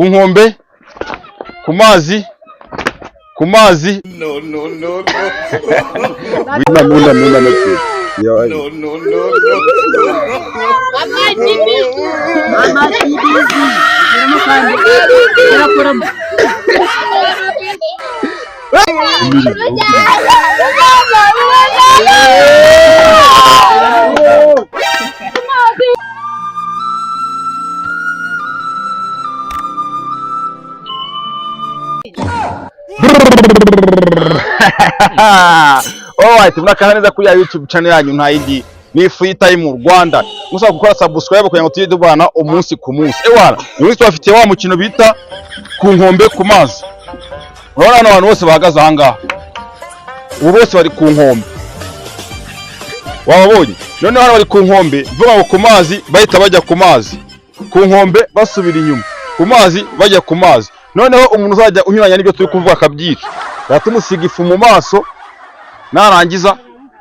nkombe, ku mazi, ku mazi. No. Wina munda no. No. Alright, mnakana neza kuri YouTube channel yanyu nta yindi ni Free Time Rwanda. Musaba gukora subscribe kugira ngo tujye dubana umunsi ku munsi. Ewana, umunsi twafitiye wa mukino bita ku nkombe ku mazi. Urabona abantu bose bahagaze aha ngaha. Ubu bose bari ku nkombe. Wababonye? None hano bari ku nkombe, vuba ku mazi bahita bajya ku mazi. Ku nkombe basubira inyuma. Ku mazi bajya ku mazi. Noneho umuntu uzajya unyuranya n'ibyo turi kuvuga akabyica. Yatumusiga ifu mu maso narangiza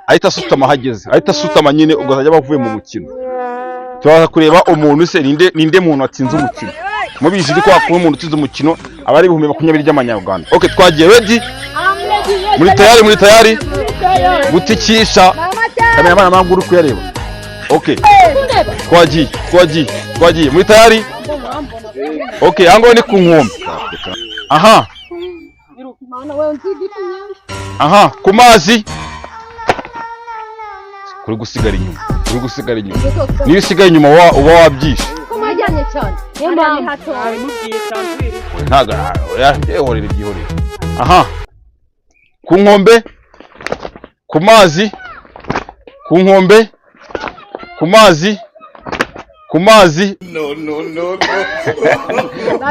ahita asutama hageze. Ahita asutama nyine ugazajya bavuye mu mukino. Tubaza kureba umuntu se ninde muntu atsinze umukino. Mubizi ko akuru umuntu utsinze umukino abari 2020 by'amanyarwanda. Okay, twagiye ready? Muri tayari? Gutikisha. Kamera bana maguru kuyareba. Okay. Twagiye. Muri tayari? Okay, ango ni ku nkombe. Aha, ku mazi. Kuri gusigara inyuma. Niyo usigaye inyuma uba wabyishe. Ko majyanye cyane. Yemba hato. Ntaga, yehorere gihorere. Aha. Ku nkombe. Ku mazi. Ku nkombe. Ku mazi. Ku mazi. No.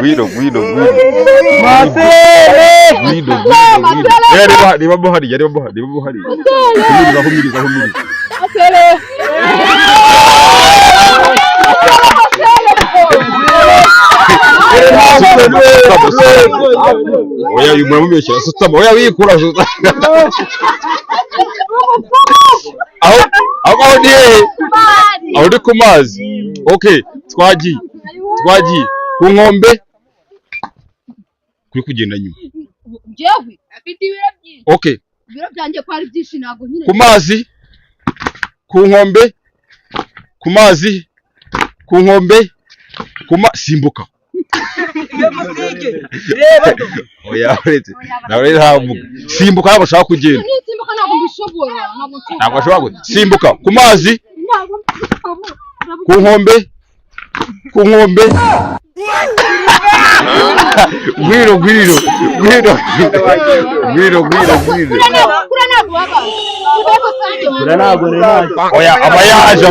Guido. Masere. Guido. Reba bohari. Humiriza. Masere. Oya yumubeshya asutama. Oya wikura. Aho ndiye. Aho ndi ku mazi. Okay, twagiye. Ku nkombe. Kuri kugenda nyuma. Jewe afite ibiro byinshi. Okay. Ibiro byanjye kwari byinshi nago nyine. Ku mazi. Ku nkombe. Ku mazi. Ku nkombe. Simbuka. Oya uretse. Nawe havuga. Simbuka ntabwo ushaka kugenda. Simbuka ntabwo mbishobora. Ntabwo ushobora. Simbuka ku mazi. Ku nkombe. Gwiro. Oya abayaje.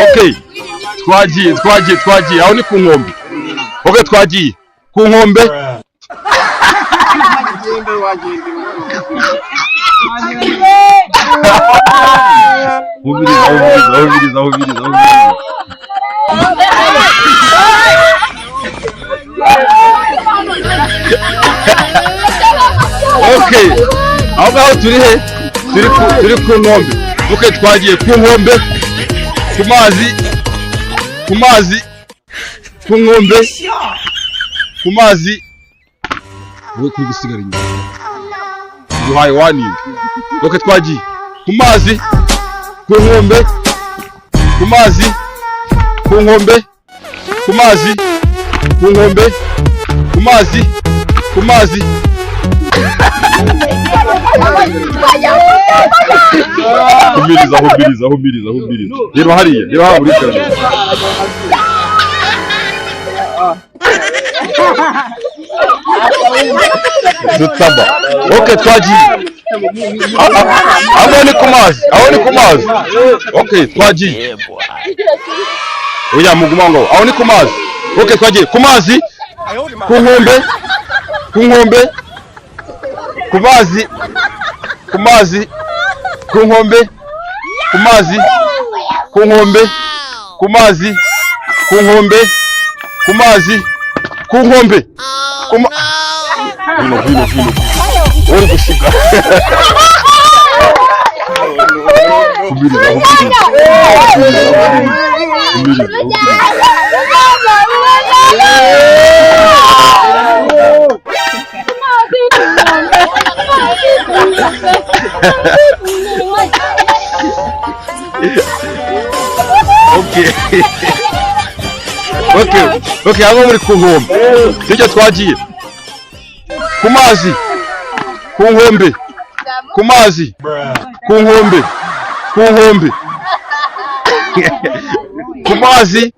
Okay, twagiye. Aho ni ku nkombe. Okay, twagiye. Ku nkombe. Humiriza. Okay, aho ngaho turi he? Turi ku nkombe. Okay, twagiye ku nkombe. Ku mazi. Ku nkombe. Ku mazi. Wowe kuri gusigara inyuma. Duhaye wani. Okay, twagiye. Ku mazi. Ku nkombe. Ku mazi. Ku nkombe. Ku mazi. Ku nkombe. Ku mazi. Ku mazi. Humiriza. Reba hariya muri kamera. Dutaba. Okay, twagiye. Aho ni ku mazi. Okay, twagiye. Oya muguma ngo. Aho ni ku mazi. Okay, twagiye. Ku mazi. Ku nkombe. Ku mazi. Ku nkombe. Ku mazi. Ku nkombe. Ku mazi. Ku nkombe. Ku mazi. Ku nkombe. vino. Uri gushiga. Kumiriza. Okay, hano muri ku nkombe. Sicyo twagiye. Ku mazi. Ku nkombe. Ku mazi. Ku nkombe. Ku nkombe. Ku mazi.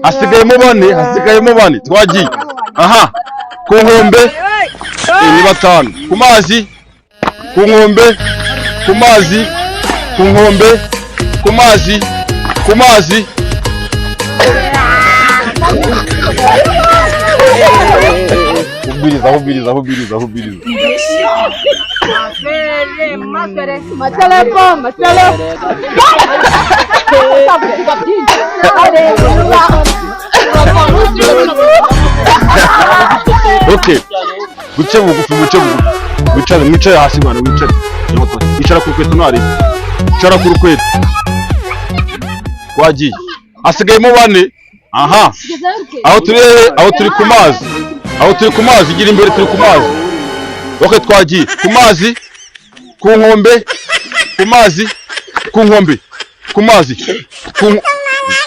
Hasigayemo bane twagiye. Aha. Ku nkombe. Ni batanu. Ku mazi. Ku nkombe. Ku mazi. Ku nkombe. Ku mazi. Ku mazi. Hubiriza. Okay. Guce bugufi. Mwicare hasi bana mwicare. Icara ku rukweto nari. Icara ku rukweto. Wagiye. Asigayemo bane. Aha. Aho turi ku mazi. Gira imbere turi ku mazi. Okay, twagiye. Ku mazi. Ku nkombe. Ku mazi. Ku nkombe. Ku mazi.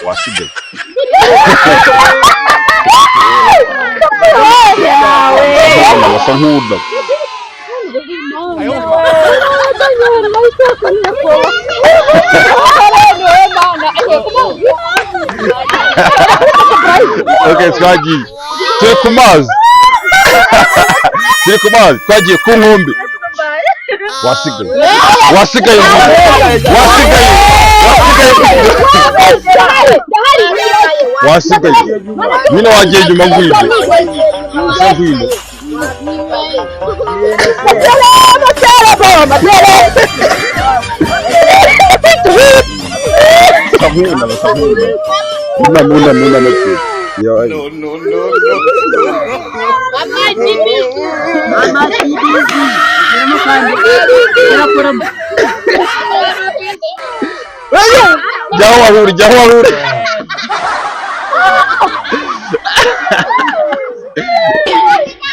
Wasigaye. Wasa nk'uda. Okay, twagiye. Turi ku mazi. Twagiye ku nkombe. Wasigaye. Nyine wagiye nyuma ngwino. Jauh wahuri.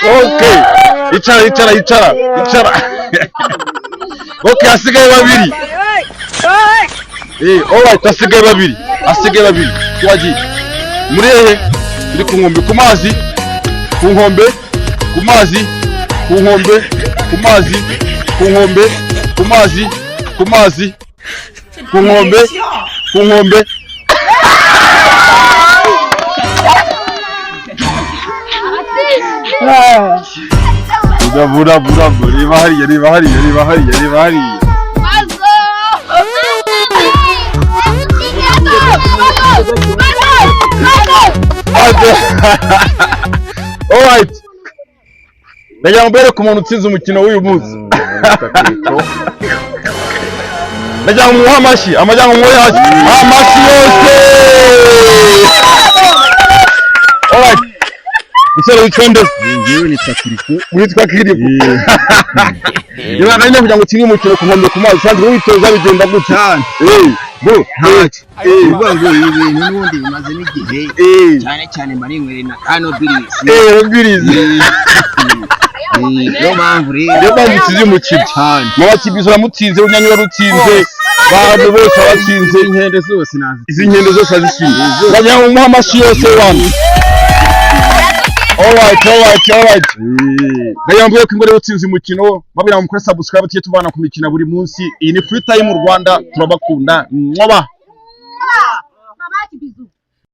Okay, icara. Okay, hasigaye babiri. Alright, hasigaye babiri. Twagiye. Muri hehe? Turi ku nkombe, ku mazi. Ku nkombe. Ku mazi. Ku nkombe. Ku mazi. Ku nkombe. Ku mazi. Ku mazi. Ku nkombe. Ku nkombe. Bura. Reba hariya. Alright. Ndagira ngo mbere ku muntu utsinze umukino w'uyu munsi. Ndagira ngo muhe amashyi, amajyanga muhe hasi. Amashyi yose. Alright. Musore witwende. Ngiye nitwa Kiriku. Niba nari kugira ngo ukine umukino ku nkombe ku mazi kandi witoza bigenda gutya. Bro, ntacyo. Ubwo ibintu n'ubundi bimaze n'igihe. Cyane marinywere na Kano Birizi. Yo mpamvu utsize umukino cyane. Mwabakibizo ramutsinze unyanye warutsinze. Abantu bose batsinze inkende zose nazi. Izi nkende zose azishinze. Ndagira ngo muhe amashyi yose wano. Alright. Ndayambuye ko ingore utsinze umukino, babira mukore subscribe tiye tubana ku mikino buri munsi. Iyi ni Free Time mu Rwanda, turabakunda. Mama Kibizu.